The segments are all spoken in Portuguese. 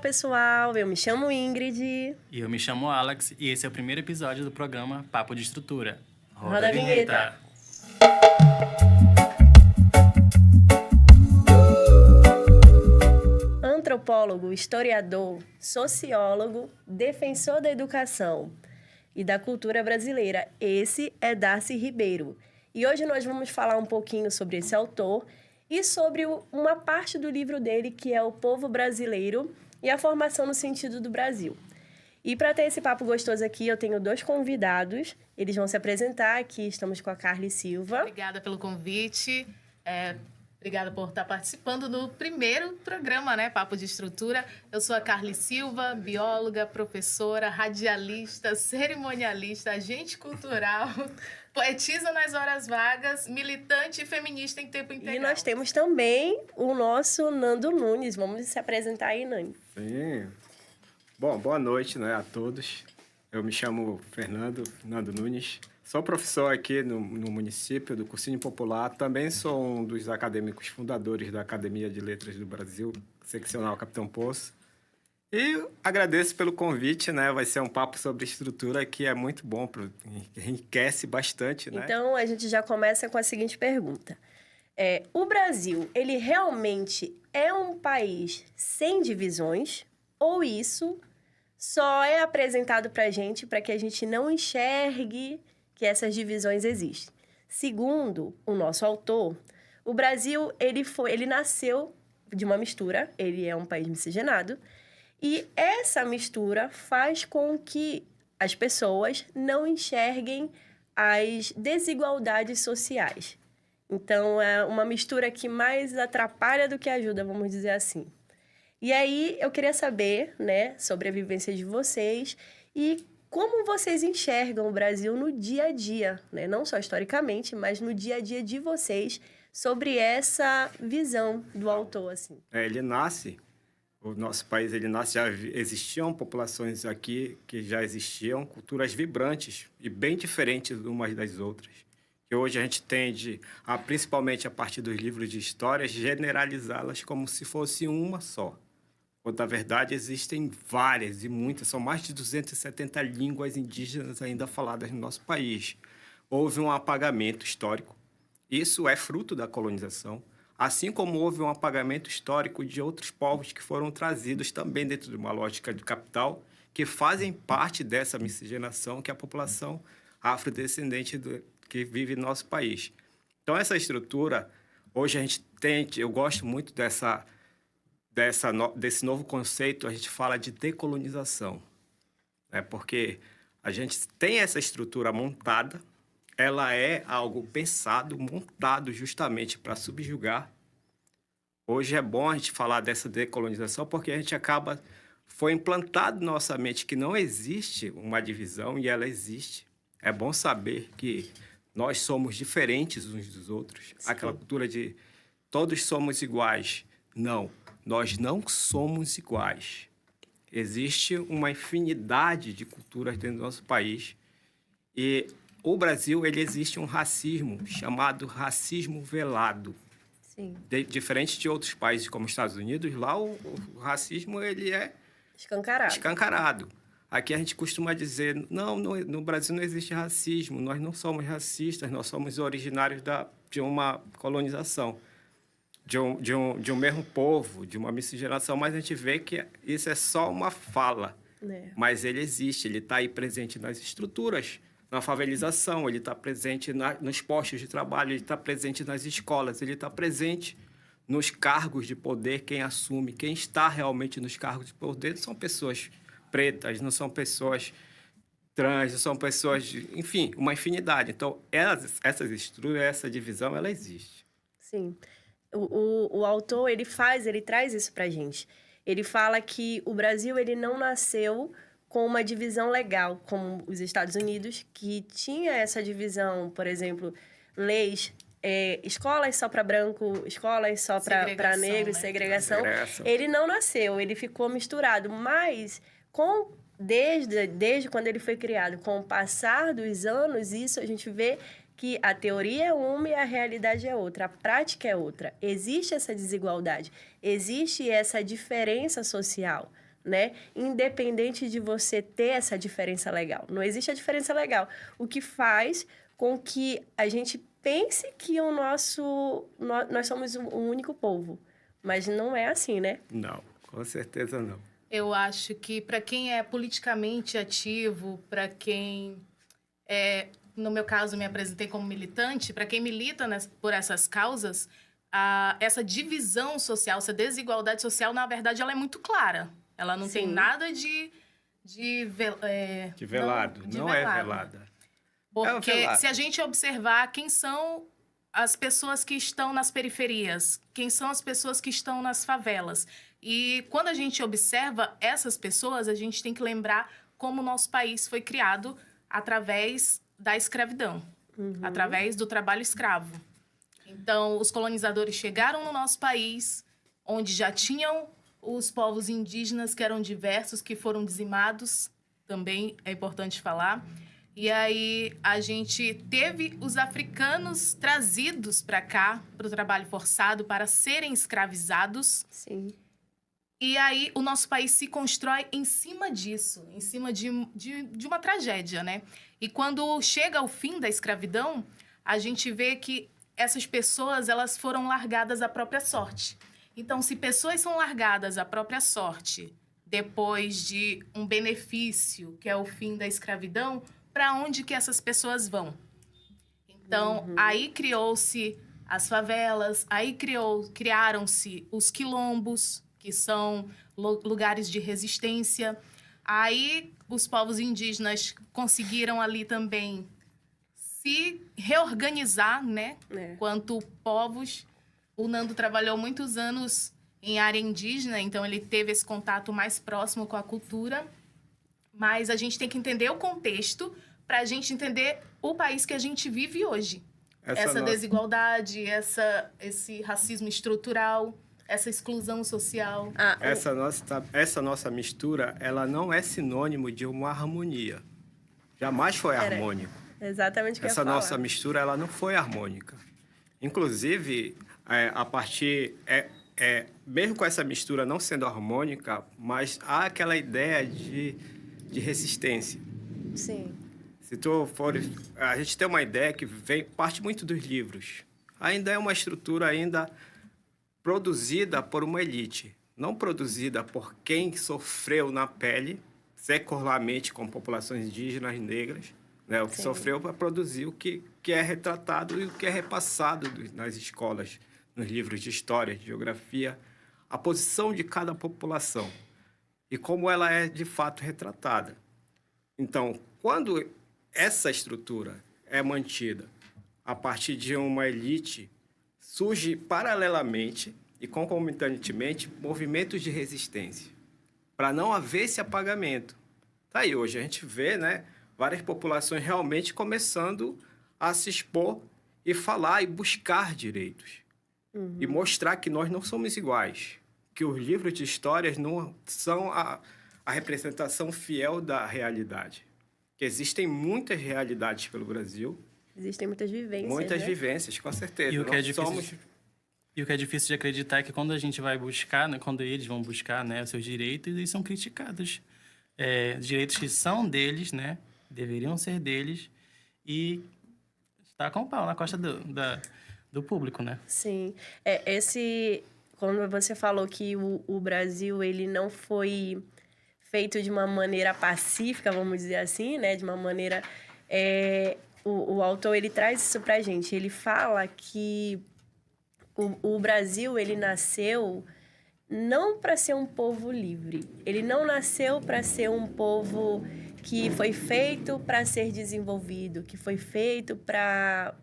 pessoal, eu me chamo Ingrid. E eu me chamo Alex e esse é o primeiro episódio do programa Papo de Estrutura. Roda a vinheta. Antropólogo, historiador, sociólogo, defensor da educação e da cultura brasileira. Esse é Darcy Ribeiro. E hoje nós vamos falar um pouquinho sobre esse autor e sobre uma parte do livro dele, que é O Povo Brasileiro e a Formação no Sentido do Brasil. E para ter esse papo gostoso aqui, eu tenho dois convidados. Eles vão se apresentar aqui. Estamos com a Carly Silva. Obrigada pelo convite. Obrigada por estar participando do primeiro programa, né? Papo de Estrutura. Eu sou a Carly Silva, bióloga, professora, radialista, cerimonialista, agente cultural, poetisa nas horas vagas, militante e feminista em tempo integral. E nós temos também o nosso Nando Nunes. Vamos se apresentar aí, Nando. Sim. Bom, boa noite, né, a todos. Eu me chamo Fernando Nunes. Sou professor aqui no município do Cursinho Popular. Também sou um dos acadêmicos fundadores da Academia de Letras do Brasil, seccional Capitão Poço. E agradeço pelo convite, né? Vai ser um papo sobre estrutura que é muito bom, enriquece bastante, né? Então, a gente já começa com a seguinte pergunta. O Brasil, ele realmente é um país sem divisões? Ou isso só é apresentado para que a gente não enxergue que essas divisões existem? Segundo o nosso autor, o Brasil ele nasceu de uma mistura, ele é um país miscigenado, e essa mistura faz com que as pessoas não enxerguem as desigualdades sociais. Então, é uma mistura que mais atrapalha do que ajuda, vamos dizer assim. E aí, eu queria saber, né, sobre a vivência de vocês e como vocês enxergam o Brasil no dia a dia, né? Não só historicamente, mas no dia a dia de vocês, sobre essa visão do autor, assim. O nosso país, já existiam populações aqui que já existiam, culturas vibrantes e bem diferentes umas das outras. Que hoje a gente tende, principalmente a partir dos livros de história, generalizá-las como se fosse uma só. Quando, na verdade, existem várias e muitas, são mais de 270 línguas indígenas ainda faladas no nosso país. Houve um apagamento histórico. Isso é fruto da colonização, assim como houve um apagamento histórico de outros povos que foram trazidos também dentro de uma lógica de capital, que fazem parte dessa miscigenação que é a população afrodescendente que vive no nosso país. Então, essa estrutura, hoje a gente eu gosto muito desse novo conceito, a gente fala de decolonização, né? Porque a gente tem essa estrutura montada, ela é algo pensado, montado justamente para subjugar. Hoje é bom a gente falar dessa decolonização porque a gente foi implantado na nossa mente que não existe uma divisão e ela existe. É bom saber que nós somos diferentes uns dos outros. Sim. Aquela cultura de todos somos iguais. Não. Nós não somos iguais. Existe uma infinidade de culturas dentro do nosso país. E o Brasil, existe um racismo chamado racismo velado. Sim. Diferente de outros países como os Estados Unidos, lá o racismo ele é escancarado. Aqui a gente costuma dizer, no Brasil não existe racismo, nós não somos racistas, nós somos originários de uma colonização. De um mesmo povo, de uma miscigenação, mas a gente vê que isso é só uma fala. Mas ele existe, ele está aí presente nas estruturas, na favelização, ele está presente nos postos de trabalho, ele está presente nas escolas, ele está presente nos cargos de poder, quem assume, quem está realmente nos cargos de poder são pessoas pretas, não são pessoas trans, não são pessoas enfim, uma infinidade. Então, essas estruturas, essa divisão, ela existe. Sim. O autor, ele traz isso pra gente. Ele fala que o Brasil, ele não nasceu com uma divisão legal, como os Estados Unidos, que tinha essa divisão, por exemplo, leis, escolas só para branco, escolas só para negro, né? segregação. Ele não nasceu, ele ficou misturado, mas desde quando ele foi criado, com o passar dos anos, isso a gente vê que a teoria é uma e a realidade é outra, a prática é outra. Existe essa desigualdade, existe essa diferença social, né? Independente de você ter essa diferença legal. Não existe a diferença legal. O que faz com que a gente pense que nós somos um único povo. Mas não é assim, né? Não, com certeza não. Eu acho que para quem é politicamente ativo, para quem no meu caso, me apresentei como militante, para quem milita por essas causas, essa divisão social, essa desigualdade social, na verdade, ela é muito clara. Ela não tem nada de velado. Não é velada. Porque se a gente observar quem são as pessoas que estão nas periferias, quem são as pessoas que estão nas favelas. E quando a gente observa essas pessoas, a gente tem que lembrar como o nosso país foi criado através da escravidão, através do trabalho escravo. Então, os colonizadores chegaram no nosso país, onde já tinham os povos indígenas, que eram diversos, que foram dizimados, também é importante falar. E aí, a gente teve os africanos trazidos para cá, para o trabalho forçado, para serem escravizados. Sim. E aí, o nosso país se constrói em cima disso, em cima de uma tragédia, né? E quando chega ao fim da escravidão, a gente vê que essas pessoas, elas foram largadas à própria sorte. Então, se pessoas são largadas à própria sorte, depois de um benefício, que é o fim da escravidão, para onde que essas pessoas vão? Então, aí criou-se as favelas, aí criaram-se os quilombos, que são lugares de resistência. Aí os povos indígenas conseguiram ali também se reorganizar, né? Quanto povos. O Nando trabalhou muitos anos em área indígena, então ele teve esse contato mais próximo com a cultura. Mas a gente tem que entender o contexto para a gente entender o país que a gente vive hoje. Essa desigualdade, esse racismo estrutural, essa exclusão social. Essa nossa mistura, ela não é sinônimo de uma harmonia. Jamais foi harmônico. Exatamente o que eu ia falar. Essa nossa mistura, ela não foi harmônica. Inclusive, mesmo com essa mistura não sendo harmônica, mas há aquela ideia de resistência. Sim. Se tu for... A gente tem uma ideia que parte muito dos livros. Ainda é uma estrutura produzida por uma elite, não produzida por quem sofreu na pele, secularmente com populações indígenas negras, né? O que sofreu para produzir o que é retratado e o que é repassado nas escolas, nos livros de história, de geografia, a posição de cada população e como ela é de fato retratada. Então, quando essa estrutura é mantida a partir de uma elite, surge paralelamente e concomitantemente movimentos de resistência, para não haver esse apagamento. Tá aí, hoje a gente vê, né, várias populações realmente começando a se expor e falar e buscar direitos. E mostrar que nós não somos iguais, que os livros de histórias não são a representação fiel da realidade. Que existem muitas realidades pelo Brasil. Existem muitas vivências, Muitas né? vivências, com certeza. E o que é difícil de acreditar é que quando a gente vai buscar, né, quando eles vão buscar, né, os seus direitos, eles são criticados. Direitos que são deles, né, deveriam ser deles, e está com o pau na costa do público, né? Sim. Quando você falou que o Brasil ele não foi feito de uma maneira pacífica, vamos dizer assim, né? De uma maneira... O autor, ele traz isso pra gente. Ele fala que o Brasil, ele nasceu não para ser um povo livre. Ele não nasceu para ser um povo que foi feito para ser desenvolvido, que foi feito para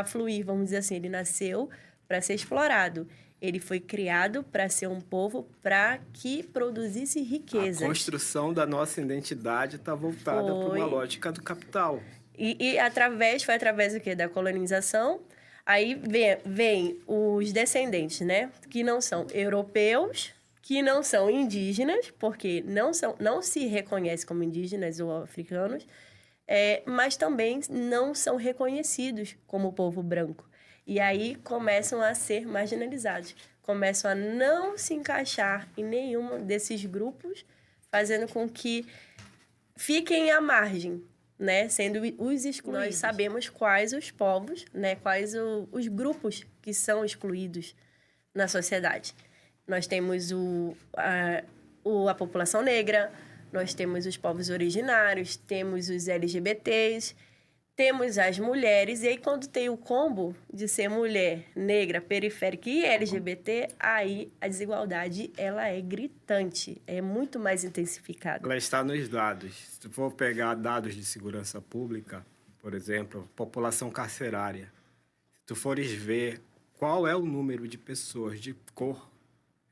fluir, vamos dizer assim. Ele nasceu para ser explorado. Ele foi criado para ser um povo para que produzisse riqueza. A construção da nossa identidade está voltada para uma lógica do capital. E foi através do quê? Da colonização. Aí vem os descendentes, né? Que não são europeus, que não são indígenas, porque não se reconhecem como indígenas ou africanos, mas também não são reconhecidos como povo branco. E aí começam a ser marginalizados, começam a não se encaixar em nenhum desses grupos fazendo com que fiquem à margem, né? Sendo os excluídos. Nós sabemos quais os povos, né? Quais os grupos que são excluídos na sociedade. Nós temos a população negra, nós temos os povos originários, temos os LGBTs, temos as mulheres, e aí quando tem o combo de ser mulher, negra, periférica e LGBT, aí a desigualdade, ela é gritante, é muito mais intensificada. Ela está nos dados. Se tu for pegar dados de segurança pública, por exemplo, população carcerária, se tu fores ver qual é o número de pessoas de cor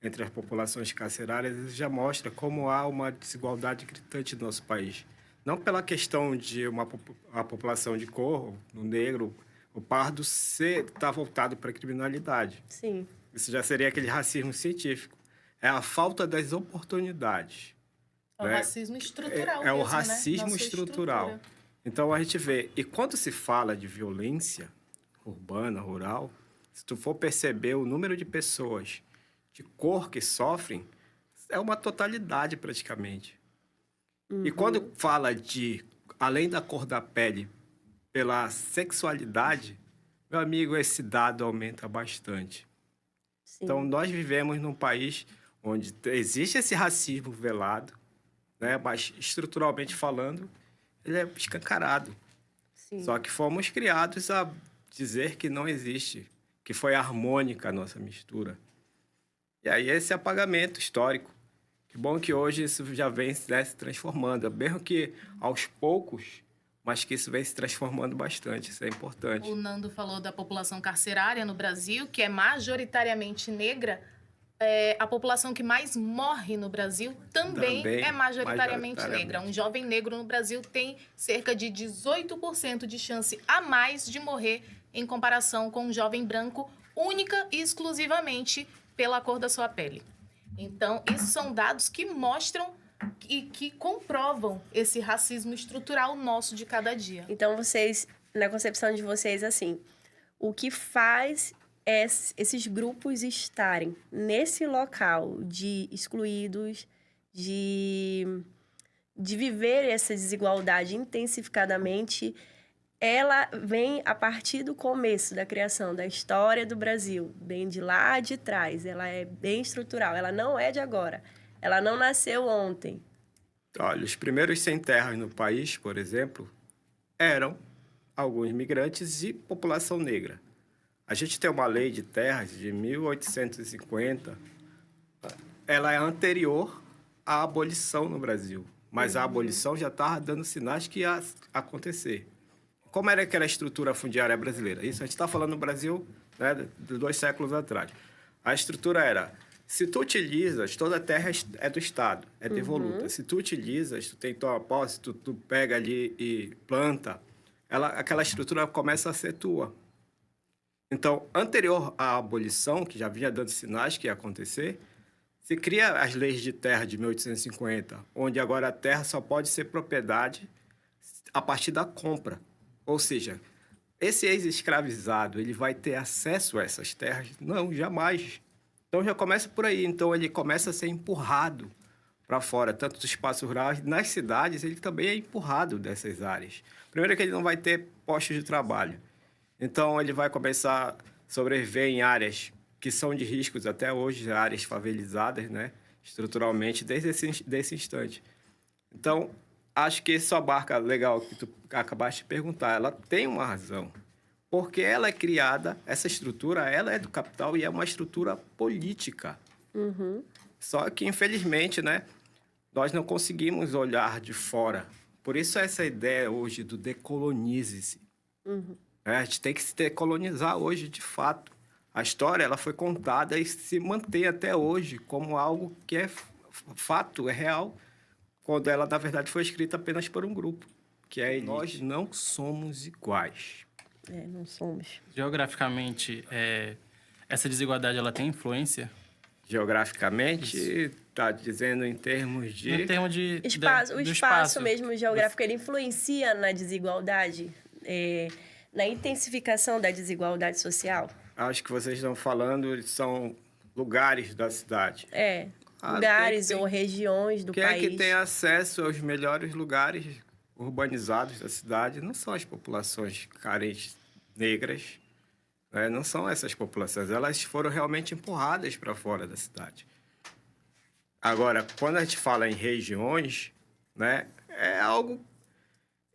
entre as populações carcerárias, isso já mostra como há uma desigualdade gritante no nosso país. Não pela questão de a população de cor, o negro, o pardo, estar voltado para a criminalidade. Sim. Isso já seria aquele racismo científico. É a falta das oportunidades. É o racismo estrutural. É o mesmo, racismo né? estrutural. Estrutura. Então, a gente vê... E quando se fala de violência urbana, rural, se tu for perceber o número de pessoas de cor que sofrem, é uma totalidade praticamente. E quando fala de, além da cor da pele, pela sexualidade, meu amigo, esse dado aumenta bastante. Sim. Então, nós vivemos num país onde existe esse racismo velado, né? Mas, estruturalmente falando, ele é escancarado. Sim. Só que fomos criados a dizer que não existe, que foi harmônica a nossa mistura. E aí, esse apagamento histórico. Que bom que hoje isso já vem, né, se transformando. Mesmo que aos poucos, mas que isso vem se transformando bastante. Isso é importante. O Nando falou da população carcerária no Brasil, que é majoritariamente negra. A população que mais morre no Brasil também é majoritariamente negra. Um jovem negro no Brasil tem cerca de 18% de chance a mais de morrer em comparação com um jovem branco, única e exclusivamente pela cor da sua pele. Então, isso são dados que mostram e que comprovam esse racismo estrutural nosso de cada dia. Então, vocês, na concepção de vocês, assim, o que faz esses grupos estarem nesse local de excluídos, de viver essa desigualdade intensificadamente, ela vem a partir do começo da criação da história do Brasil, bem de lá de trás. Ela é bem estrutural, ela não é de agora. Ela não nasceu ontem. Olha, os primeiros sem terras no país, por exemplo, eram alguns migrantes e população negra. A gente tem uma lei de terras de 1850. Ela é anterior à abolição no Brasil, mas a abolição já estava dando sinais que ia acontecer. Como era aquela estrutura fundiária brasileira? Isso a gente está falando no Brasil, né, de 2 séculos atrás. A estrutura era, se tu utilizas, toda a terra é do Estado, é devoluta. Se tu utilizas, tu tem tua posse, tu pega ali e planta, aquela estrutura começa a ser tua. Então, anterior à abolição, que já vinha dando sinais que ia acontecer, se cria as leis de terra de 1850, onde agora a terra só pode ser propriedade a partir da compra. Ou seja, esse ex-escravizado, ele vai ter acesso a essas terras? Não, jamais. Então, já começa por aí. Então, ele começa a ser empurrado para fora, tanto do espaço rural, nas cidades, ele também é empurrado dessas áreas. Primeiro que ele não vai ter postos de trabalho. Então, ele vai começar a sobreviver em áreas que são de riscos até hoje, áreas favelizadas, né? Estruturalmente, desde esse instante. Então, acho que essa barca legal que tu acabaste de perguntar, ela tem uma razão. Porque ela é criada, essa estrutura, ela é do capital e é uma estrutura política. Só que, infelizmente, né, nós não conseguimos olhar de fora. Por isso, essa ideia hoje do decolonize-se. A gente tem que se decolonizar hoje, de fato. A história ela foi contada e se mantém até hoje como algo que é fato, é real, quando ela, na verdade, foi escrita apenas por um grupo, que é a elite. Nós não somos iguais. Não somos. Geograficamente, essa desigualdade ela tem influência? Geograficamente, está dizendo em termos de... Em termos de... O espaço mesmo geográfico, ele influencia na desigualdade, na intensificação da desigualdade social? Acho que vocês estão falando, são lugares da cidade. lugares quem é ou regiões do quem país. é que tem acesso aos melhores lugares urbanizados da cidade? Não são as populações carentes negras, né? Não são essas populações. Elas foram realmente empurradas para fora da cidade. Agora, quando a gente fala em regiões, né, é algo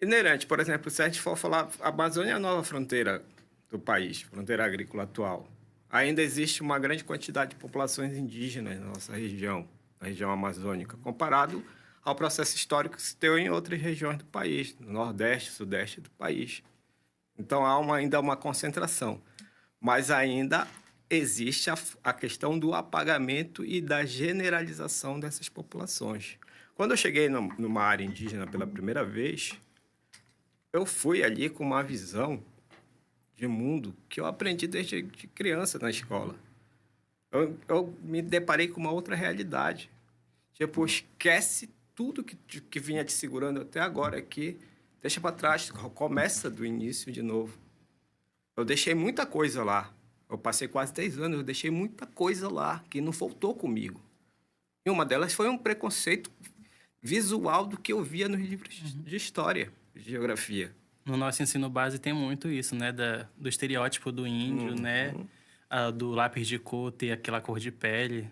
inerente. Por exemplo, se a gente for falar, a Amazônia é a nova fronteira do país, fronteira agrícola atual. Ainda existe uma grande quantidade de populações indígenas na nossa região, na região amazônica, comparado ao processo histórico que se deu em outras regiões do país, no Nordeste, Sudeste do país. Então, há ainda uma concentração. Mas ainda existe a questão do apagamento e da generalização dessas populações. Quando eu cheguei numa área indígena pela primeira vez, eu fui ali com uma visão de mundo que eu aprendi desde criança na escola. Eu me deparei com uma outra realidade. Tipo, esquece tudo que vinha te segurando até agora aqui, deixa para trás, começa do início de novo. Eu deixei muita coisa lá. Eu passei quase 10 anos, eu deixei muita coisa lá que não voltou comigo. E uma delas foi um preconceito visual do que eu via nos livros de história, de geografia. No nosso ensino base tem muito isso, né? Do estereótipo do índio, né? Do lápis de cor ter aquela cor de pele.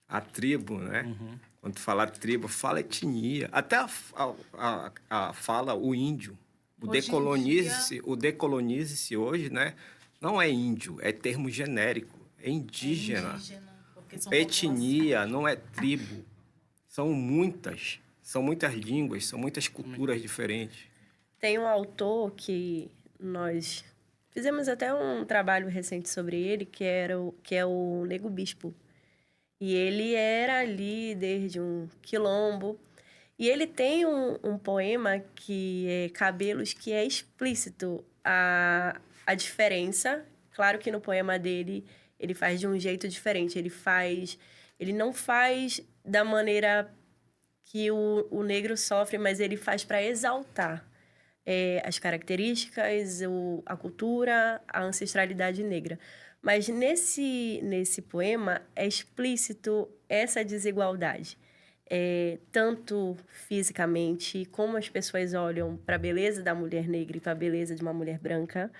A tribo, né? Quando tu fala tribo, fala etnia. Até a fala o índio. O decolonize-se hoje, né? Não é índio, é termo genérico. É indígena. Etnia, não é tribo. São muitas línguas, são muitas culturas diferentes. Tem um autor que nós fizemos até um trabalho recente sobre ele, que é o Nego Bispo. E ele era líder de um quilombo. E ele tem um poema que é Cabelos, que é explícito a diferença. Claro que no poema dele, ele faz de um jeito diferente. Ele não faz da maneira que o negro sofre, mas ele faz para exaltar as características, a cultura, a ancestralidade negra. Mas nesse poema é explícito essa desigualdade. Tanto fisicamente, como as pessoas olham para a beleza da mulher negra e para a beleza de uma mulher branca.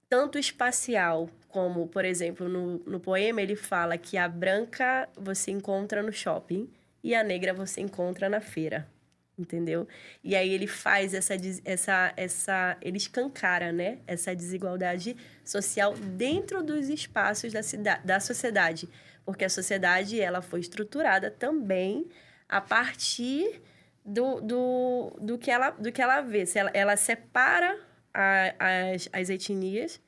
Tanto espacial, como, por exemplo, no poema ele fala que a branca você encontra no shopping e a negra você encontra na feira. Entendeu? E aí ele faz ele escancara, né? Essa desigualdade social dentro dos espaços da sociedade. Porque a sociedade, ela foi estruturada também a partir do que ela vê. Ela separa as etnias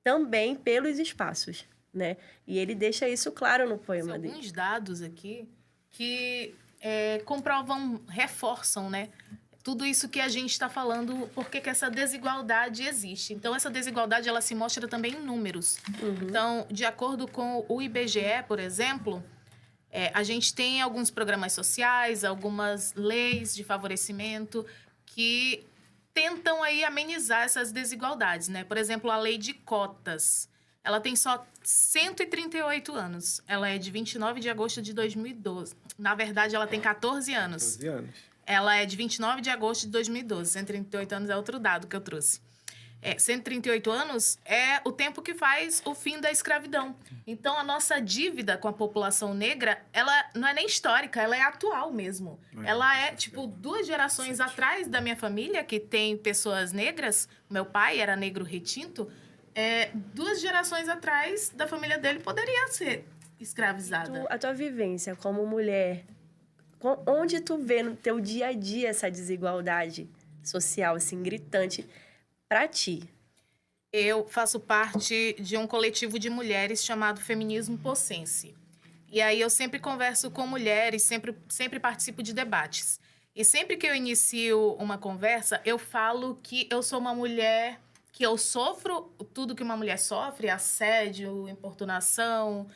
também pelos espaços, né? E ele deixa isso claro no poema dele. Alguns dados aqui que comprovam, reforçam, né? Tudo isso que a gente está falando, por que essa desigualdade existe. Então, essa desigualdade, ela se mostra também em números. Então, de acordo com o IBGE, por exemplo, a gente tem alguns programas sociais, algumas leis de favorecimento que tentam aí amenizar essas desigualdades, né? Por exemplo, a lei de cotas. Ela tem só 138 anos. Ela é de 29 de agosto de 2012. Na verdade, ela tem 14 anos. 14 anos. Ela é de 29 de agosto de 2012. 138 anos é outro dado que eu trouxe. 138 anos é o tempo que faz o fim da escravidão. Então, a nossa dívida com a população negra, ela não é nem histórica, ela é atual mesmo. Ela é, tipo, 2 gerações atrás da minha família, que tem pessoas negras. Meu pai era negro retinto. 2 gerações atrás da família dele poderia ser escravizada. A tua vivência como mulher, onde tu vê no teu dia a dia essa desigualdade social, assim, gritante, pra ti? Eu faço parte de um coletivo de mulheres chamado Feminismo Possense. E aí eu sempre converso com mulheres, sempre participo de debates. E sempre que eu inicio uma conversa, eu falo que eu sou uma mulher, que eu sofro tudo que uma mulher sofre, assédio, importunação,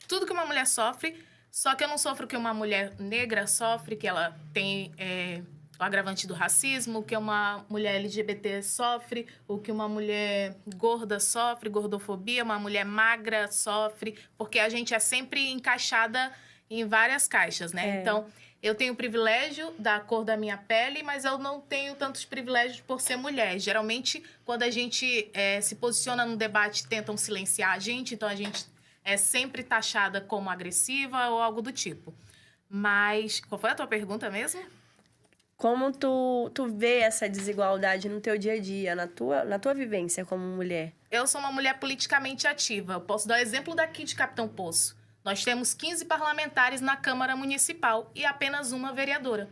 tudo que uma mulher sofre, só que eu não sofro o que uma mulher negra sofre, que ela tem o agravante do racismo, o que uma mulher LGBT sofre, o que uma mulher gorda sofre, gordofobia, uma mulher magra sofre, porque a gente é sempre encaixada em várias caixas, né? Então, eu tenho o privilégio da cor da minha pele, mas eu não tenho tantos privilégios por ser mulher. Geralmente, quando a gente se posiciona no debate, tentam silenciar a gente, então a gente é sempre taxada como agressiva ou algo do tipo. Mas, qual foi a tua pergunta mesmo? Como tu vê essa desigualdade no teu dia a dia, na tua vivência como mulher? Eu sou uma mulher politicamente ativa. Eu posso dar o exemplo daqui de Capitão Poço. Nós temos 15 parlamentares na Câmara Municipal e apenas uma vereadora.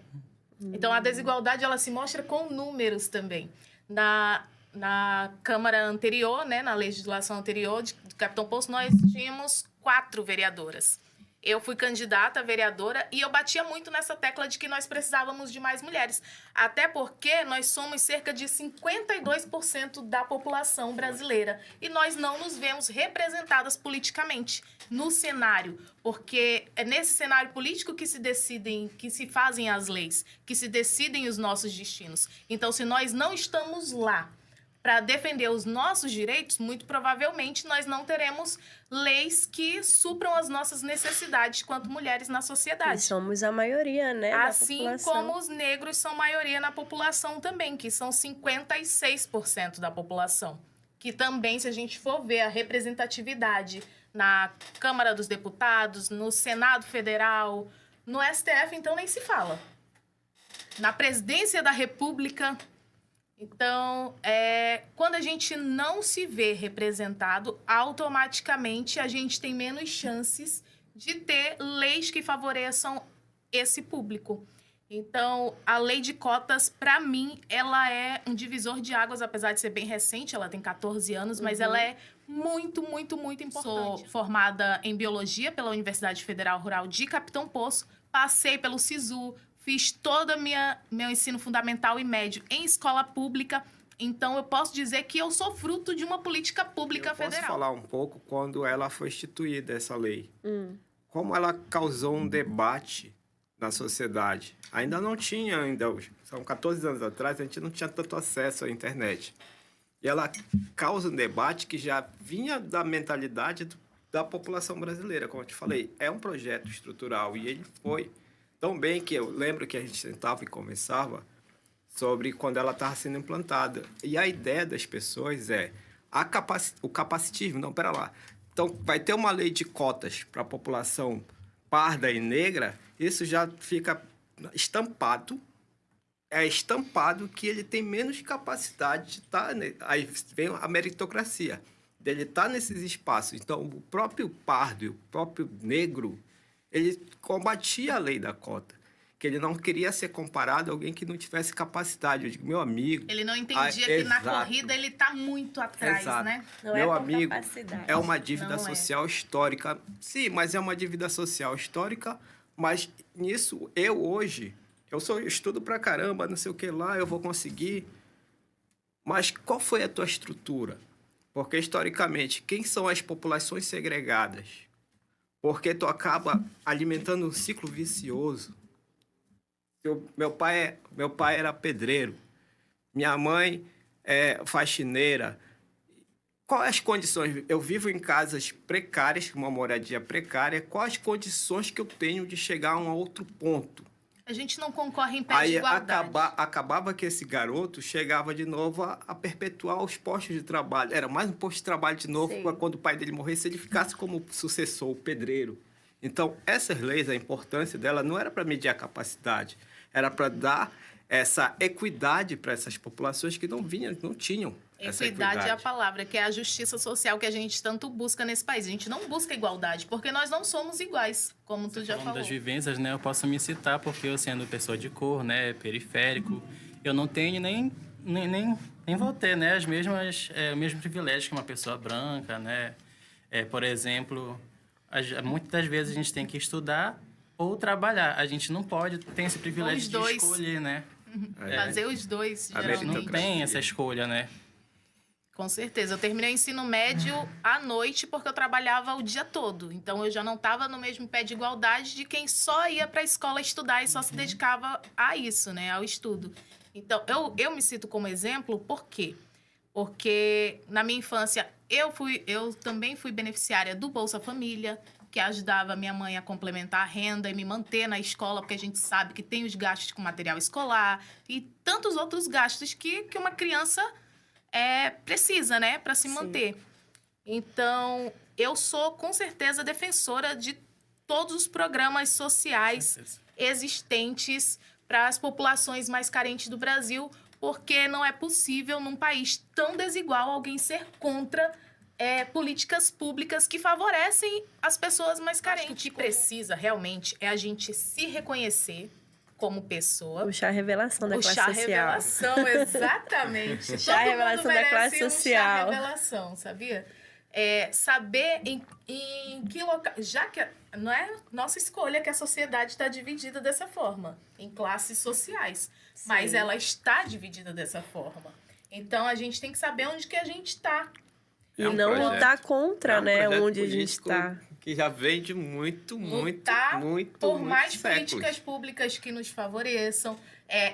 Então, a desigualdade ela se mostra com números também. Na Câmara anterior, né, na legislação anterior de Capitão Poço, nós tínhamos 4 vereadoras. Eu fui candidata a vereadora e eu batia muito nessa tecla de que nós precisávamos de mais mulheres. Até porque nós somos cerca de 52% da população brasileira. E nós não nos vemos representadas politicamente no cenário. Porque é nesse cenário político que se fazem as leis, que se decidem os nossos destinos. Então, se nós não estamos lá para defender os nossos direitos, muito provavelmente nós não teremos leis que supram as nossas necessidades quanto mulheres na sociedade. E somos a maioria, né, assim da população. como os negros são maioria na população também, que são 56% da população. Que também, se a gente for ver a representatividade na Câmara dos Deputados, no Senado Federal, no STF, então nem se fala. Na Presidência da República. Então, quando a gente não se vê representado, automaticamente a gente tem menos chances de ter leis que favoreçam esse público. Então, a lei de cotas, para mim, ela é um divisor de águas, apesar de ser bem recente, ela tem 14 anos, mas ela é muito, muito, muito importante. Sou formada em Biologia pela Universidade Federal Rural de Capitão Poço, passei pelo SISU, fiz todo meu ensino fundamental e médio em escola pública. Então, eu posso dizer que eu sou fruto de uma política pública federal. Eu posso falar um pouco quando ela foi instituída, essa lei. Como ela causou um debate na sociedade. Ainda não tinha, são 14 anos atrás, a gente não tinha tanto acesso à internet. E ela causa um debate que já vinha da mentalidade da população brasileira. Como eu te falei, é um projeto estrutural e ele foi tão bem que eu lembro que a gente sentava e conversava sobre quando ela estava sendo implantada. E a ideia das pessoas é o capacitismo. Não, pera lá. Então, vai ter uma lei de cotas para a população parda e negra, isso já fica estampado. É estampado que ele tem menos capacidade de estar... Aí vem a meritocracia, dele estar nesses espaços. Então, o próprio pardo e o próprio negro, ele combatia a lei da cota, que ele não queria ser comparado a alguém que não tivesse capacidade. Eu digo, meu amigo... Ele não entendia que na corrida ele está muito atrás, né? Não meu é amigo, capacidade. é uma dívida social histórica. Sim, mas é uma dívida social histórica, mas nisso, eu estudo pra caramba, não sei o que lá, eu vou conseguir. Mas qual foi a tua estrutura? Porque, historicamente, quem são as populações segregadas? Porque tu acaba alimentando um ciclo vicioso. Meu pai era pedreiro, minha mãe é faxineira. Quais as condições? Eu vivo em casas precárias, uma moradia precária. Quais as condições que eu tenho de chegar a um outro ponto? A gente não concorre em pé de igualdade. Acabava que esse garoto chegava de novo a perpetuar os postos de trabalho. Era mais um posto de trabalho de novo, para quando o pai dele morresse, ele ficasse como sucessor, o pedreiro. Então, essas leis, a importância dela não era para medir a capacidade, era para dar essa equidade para essas populações que não tinham essa equidade. Equidade é a palavra, que é a justiça social que a gente tanto busca nesse país. A gente não busca igualdade, porque nós não somos iguais, como tu já falou. Das vivências, né, eu posso me citar, porque eu sendo pessoa de cor, né, periférico, eu não tenho nem vou ter, né, o mesmo privilégio que uma pessoa branca, né. Por exemplo, muitas das vezes a gente tem que estudar ou trabalhar. A gente não pode ter esse privilégio de escolher, né. Fazer os dois, A gente não geralmente. tem essa escolha, né. Com certeza. Eu terminei o ensino médio à noite porque eu trabalhava o dia todo. Então, eu já não estava no mesmo pé de igualdade de quem só ia para a escola estudar e só se dedicava a isso, né? Ao estudo. Então, eu me cito como exemplo, por quê? Porque na minha infância, eu também fui beneficiária do Bolsa Família, que ajudava minha mãe a complementar a renda e me manter na escola, porque a gente sabe que tem os gastos com material escolar e tantos outros gastos que uma criança precisa, né, para se manter. Então, eu sou, com certeza, defensora de todos os programas sociais existentes para as populações mais carentes do Brasil, porque não é possível, num país tão desigual, alguém ser contra políticas públicas que favorecem as pessoas mais carentes. O que precisa, realmente, é a gente se reconhecer como pessoa. Puxar a revelação da classe social. Puxar a revelação, exatamente. Puxar a revelação da classe social. Puxar a revelação, sabia? Saber em que local... Já que não é nossa escolha que a sociedade está dividida dessa forma, em classes sociais. Sim. Mas ela está dividida dessa forma. Então, a gente tem que saber onde que a gente está. E não lutar contra, né, onde a gente está. Que já vem de muito por mais séculos. Políticas públicas que nos favoreçam,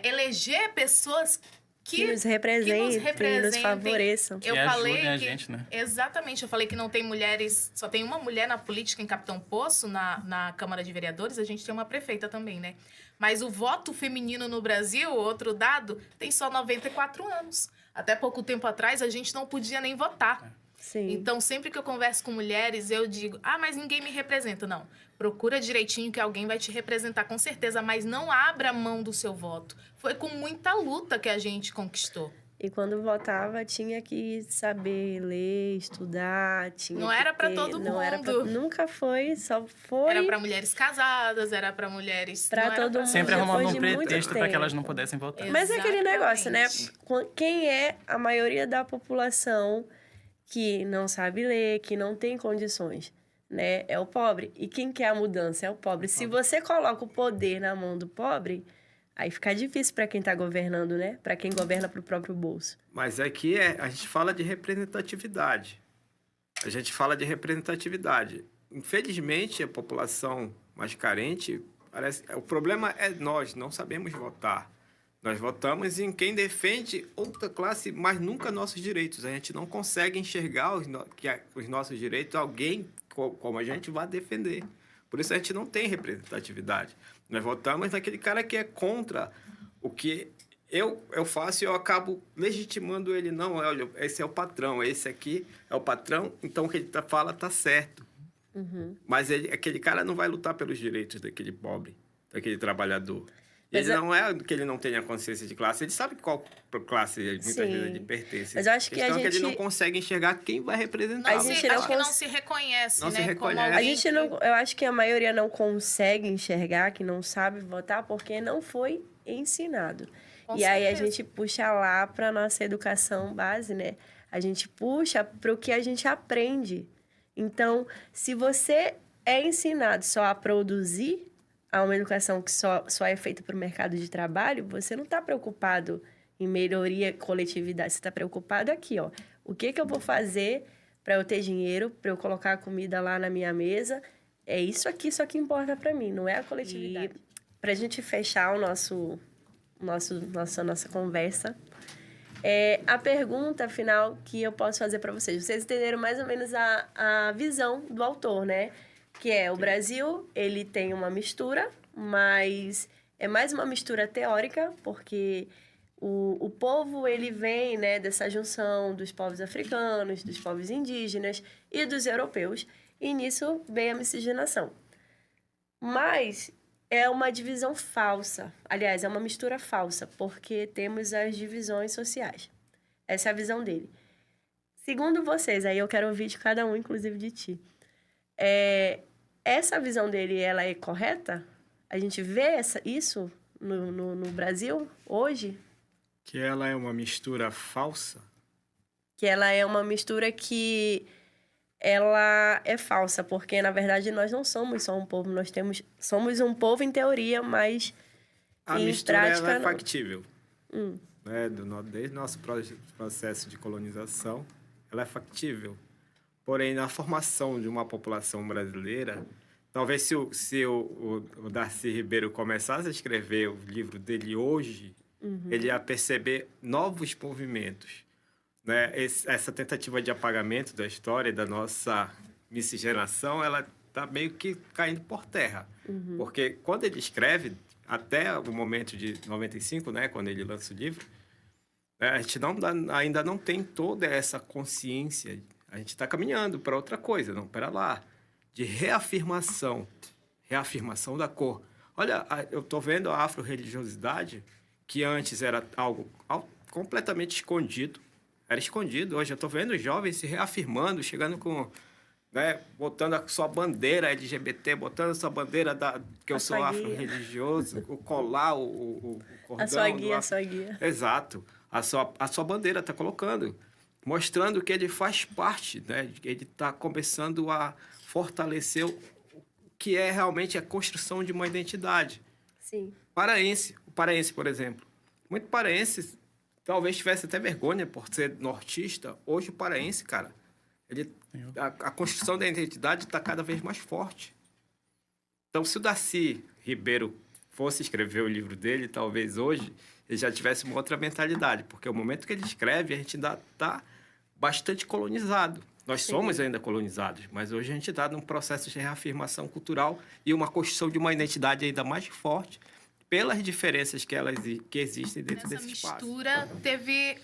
eleger pessoas que nos representem, que nos favoreçam. Eu falei que a gente, né? Exatamente, eu falei que não tem mulheres, só tem uma mulher na política em Capitão Poço, na Câmara de Vereadores, a gente tem uma prefeita também, né? Mas o voto feminino no Brasil, outro dado, tem só 94 anos. Até pouco tempo atrás, a gente não podia nem votar. Sim. Então, sempre que eu converso com mulheres, eu digo, mas ninguém me representa. Não, procura direitinho que alguém vai te representar com certeza, mas não abra mão do seu voto. Foi com muita luta que a gente conquistou. E quando votava, tinha que saber ler, estudar, não era para todo mundo. Nunca foi, só foi... Era para mulheres casadas, era para mulheres... Para todo mundo. Sempre arrumando um pretexto para que elas não pudessem votar. Mas é aquele negócio, né? Quem é a maioria da população que não sabe ler, que não tem condições, né? É o pobre. E quem quer a mudança é o pobre. Se você coloca o poder na mão do pobre, aí fica difícil para quem está governando, né? Para quem governa para o próprio bolso. Mas aqui a gente fala de representatividade. Infelizmente, a população mais carente, o problema é nós não sabemos votar. Nós votamos em quem defende outra classe, mas nunca nossos direitos. A gente não consegue enxergar os nossos direitos, alguém como a gente vai defender. Por isso a gente não tem representatividade. Nós votamos naquele cara que é contra o que eu faço e eu acabo legitimando ele. Não, olha, esse é o patrão, esse aqui é o patrão, então o que ele fala está certo. Uhum. Mas aquele cara não vai lutar pelos direitos daquele pobre, daquele trabalhador. Não é que ele não tenha consciência de classe, ele sabe qual classe muitas vezes ele pertence. Mas eu acho que a gente... ele não consegue enxergar quem vai representar. Acho que não se reconhece, não né? Se reconhece. A gente não, eu acho que a maioria não consegue enxergar, que não sabe votar, porque não foi ensinado. Com e certeza. aí a gente puxa lá para nossa educação base, né? A gente puxa para o que a gente aprende. Então, se você é ensinado só a produzir, a uma educação que só é feita para o mercado de trabalho, você não está preocupado em melhoria, coletividade. Você está preocupado aqui, ó. O que eu vou fazer para eu ter dinheiro, para eu colocar a comida lá na minha mesa? É isso aqui importa para mim, não é a coletividade. Para a gente fechar nossa conversa, a pergunta final que eu posso fazer para vocês. Vocês entenderam mais ou menos a visão do autor, né? Que o Brasil, ele tem uma mistura, mas é mais uma mistura teórica, porque o povo, ele vem, né, dessa junção dos povos africanos, dos povos indígenas e dos europeus, e nisso vem a miscigenação. Mas é uma divisão falsa, aliás, é uma mistura falsa, porque temos as divisões sociais. Essa é a visão dele. Segundo vocês, aí eu quero ouvir de cada um, inclusive de ti. Essa visão dele, ela é correta? A gente vê isso no Brasil hoje? Que ela é uma mistura falsa? Que ela é uma mistura que ela é falsa, porque, na verdade, nós não somos só um povo, somos um povo em teoria, mas a em mistura prática ela é factível. né, desde o nosso processo de colonização, ela é factível. Porém, na formação de uma população brasileira, talvez se o Darcy Ribeiro começasse a escrever o livro dele hoje, ele ia perceber novos movimentos, né? Essa tentativa de apagamento da história da nossa miscigenação, ela está meio que caindo por terra. Porque quando ele escreve, até o momento de 95, né, quando ele lança o livro, a gente ainda não tem toda essa consciência. A gente está caminhando para outra coisa, não, pera lá, de reafirmação da cor. Olha, eu estou vendo a afro-religiosidade, que antes era algo completamente escondido, era escondido. Hoje eu estou vendo os jovens se reafirmando, chegando com, né, botando a sua bandeira LGBT, botando a sua bandeira que eu sou afro-religioso, o colar, o cordão. A sua guia. Exato. A sua bandeira está colocando, mostrando que ele faz parte, né? Ele está começando a fortalecer o que é realmente a construção de uma identidade. Sim. O paraense, por exemplo. Muito paraense talvez tivesse até vergonha por ser nortista. Hoje o paraense, cara, a construção da identidade está cada vez mais forte. Então, se o Darcy Ribeiro fosse escrever o livro dele, talvez hoje ele já tivesse uma outra mentalidade, porque o momento que ele escreve, a gente ainda está bastante colonizado. Nós somos ainda colonizados, mas hoje a gente está num processo de reafirmação cultural e uma construção de uma identidade ainda mais forte pelas diferenças que existem dentro desse espaço. Essa mistura teve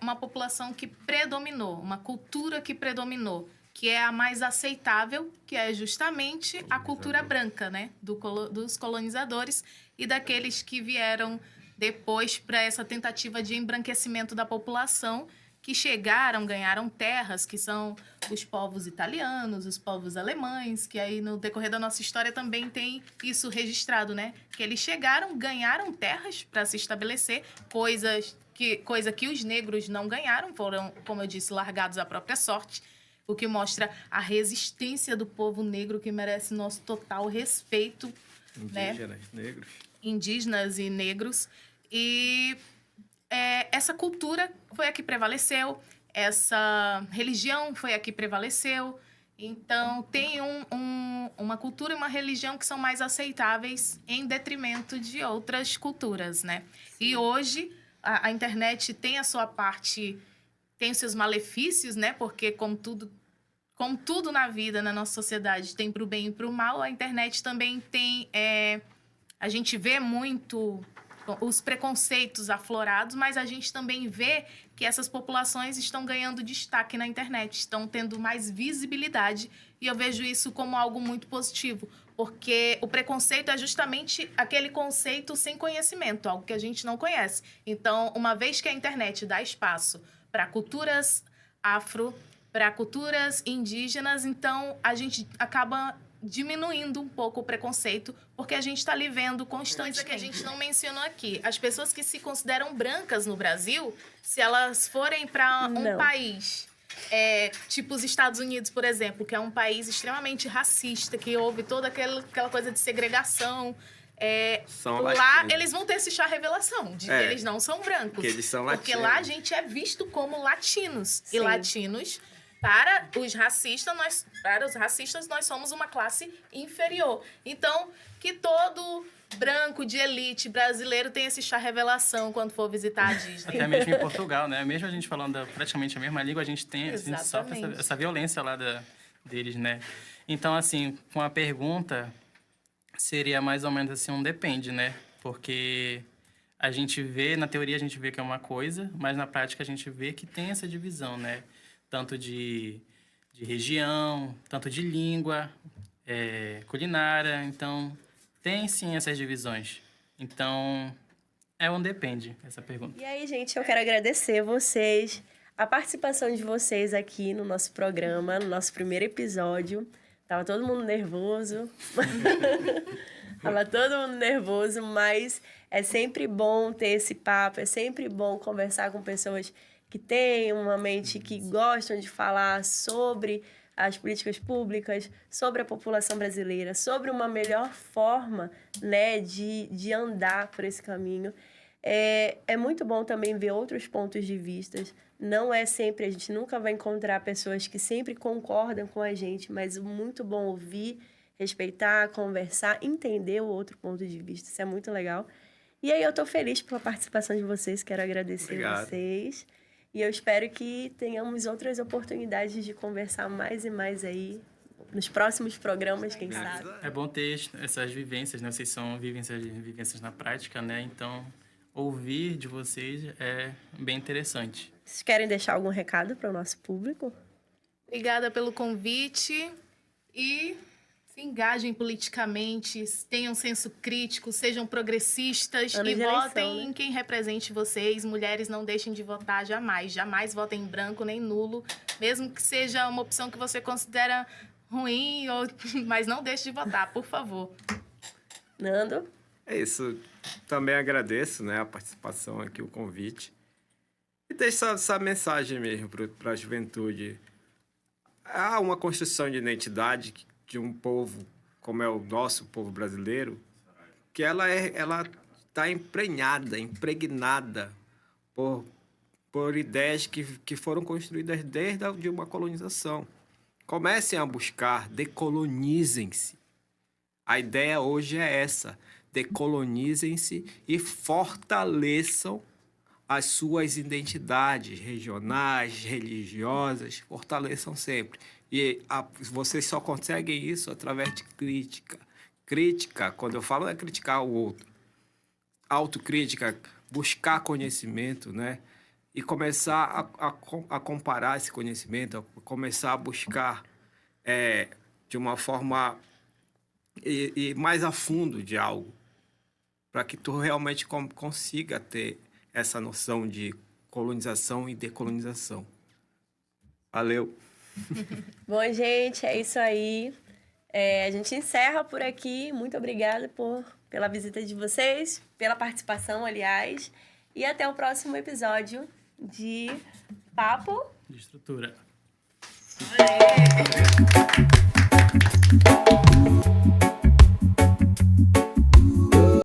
uma população que predominou, uma cultura que predominou, que é a mais aceitável, que é justamente a cultura branca, né? Dos colonizadores e daqueles que vieram depois para essa tentativa de embranquecimento da população, que chegaram, ganharam terras, que são os povos italianos, os povos alemães, que aí no decorrer da nossa história também tem isso registrado, né? Que eles chegaram, ganharam terras para se estabelecer, coisa que os negros não ganharam, foram, como eu disse, largados à própria sorte, o que mostra a resistência do povo negro, que merece nosso total respeito. Indígenas, né? Negros. Indígenas e negros. E essa cultura foi a que prevaleceu, essa religião foi a que prevaleceu. Então, tem uma cultura e uma religião que são mais aceitáveis em detrimento de outras culturas, né? E hoje, a internet tem a sua parte, tem os seus malefícios, né? Porque, como tudo na vida, na nossa sociedade, tem para o bem e para o mal, a internet também tem... a gente vê muito os preconceitos aflorados, mas a gente também vê que essas populações estão ganhando destaque na internet, estão tendo mais visibilidade, e eu vejo isso como algo muito positivo, porque o preconceito é justamente aquele conceito sem conhecimento, algo que a gente não conhece. Então, uma vez que a internet dá espaço para culturas afro, para culturas indígenas, então a gente acaba diminuindo um pouco o preconceito, porque a gente está ali vendo constantemente. Coisa que a gente não mencionou aqui. As pessoas que se consideram brancas no Brasil, se elas forem para um país, tipo os Estados Unidos, por exemplo, que é um país extremamente racista, que houve toda aquela coisa de segregação, lá eles vão ter esse chá revelação de que eles não são brancos. Que eles são latinos. Porque lá a gente é visto como latinos. Sim. E latinos... Para os racistas, nós somos uma classe inferior. Então, que todo branco de elite brasileiro tem esse chá revelação quando for visitar a Disney. Até mesmo em Portugal, né? Mesmo a gente falando praticamente a mesma língua, a gente sofre essa violência lá deles, né? Então, assim, com a pergunta, seria mais ou menos assim, um depende, né? Porque a gente vê, na teoria a gente vê que é uma coisa, mas na prática a gente vê que tem essa divisão, né? Tanto de região, tanto de língua, culinária. Então, tem sim essas divisões. Então, um depende, essa pergunta. E aí, gente, eu quero agradecer vocês, a participação de vocês aqui no nosso programa, no nosso primeiro episódio. Tava todo mundo nervoso. Tava todo mundo nervoso, mas é sempre bom ter esse papo, é sempre bom conversar com pessoas que têm uma mente, que gostam de falar sobre as políticas públicas, sobre a população brasileira, sobre uma melhor forma, né, de andar por esse caminho. É muito bom também ver outros pontos de vista. Não é sempre, a gente nunca vai encontrar pessoas que sempre concordam com a gente, mas é muito bom ouvir, respeitar, conversar, entender o outro ponto de vista. Isso é muito legal. E aí eu tô feliz pela participação de vocês, quero agradecer Obrigado. vocês. E eu espero que tenhamos outras oportunidades de conversar mais e mais aí nos próximos programas, quem sabe. É bom ter essas vivências, né? Vocês são vivências na prática, né? Então, ouvir de vocês é bem interessante. Vocês querem deixar algum recado para o nosso público? Obrigada pelo convite e se engajem politicamente, tenham senso crítico, sejam progressistas Ano e de eleição, votem né? em quem represente vocês. Mulheres, não deixem de votar jamais. Jamais votem em branco nem nulo, mesmo que seja uma opção que você considera ruim, mas não deixe de votar, por favor. Nando? É isso. Também agradeço, né, a participação aqui, o convite. E deixo essa mensagem mesmo para a juventude. Há uma construção de identidade de um povo, como é o nosso povo brasileiro, que ela está impregnada por ideias que foram construídas desde de uma colonização. Comecem a buscar, decolonizem-se. A ideia hoje é essa: decolonizem-se e fortaleçam as suas identidades regionais, religiosas, fortaleçam sempre. E vocês só conseguem isso através de crítica. Crítica, quando eu falo, não é criticar o outro. Autocrítica, buscar conhecimento, né? E começar a comparar esse conhecimento, começar a buscar de uma forma e mais a fundo de algo, para que tu realmente consiga ter essa noção de colonização e decolonização. Valeu! Bom, gente, é isso aí. A gente encerra por aqui. Muito obrigada pela visita de vocês, pela participação, aliás. E até o próximo episódio de Papo De estrutura. É.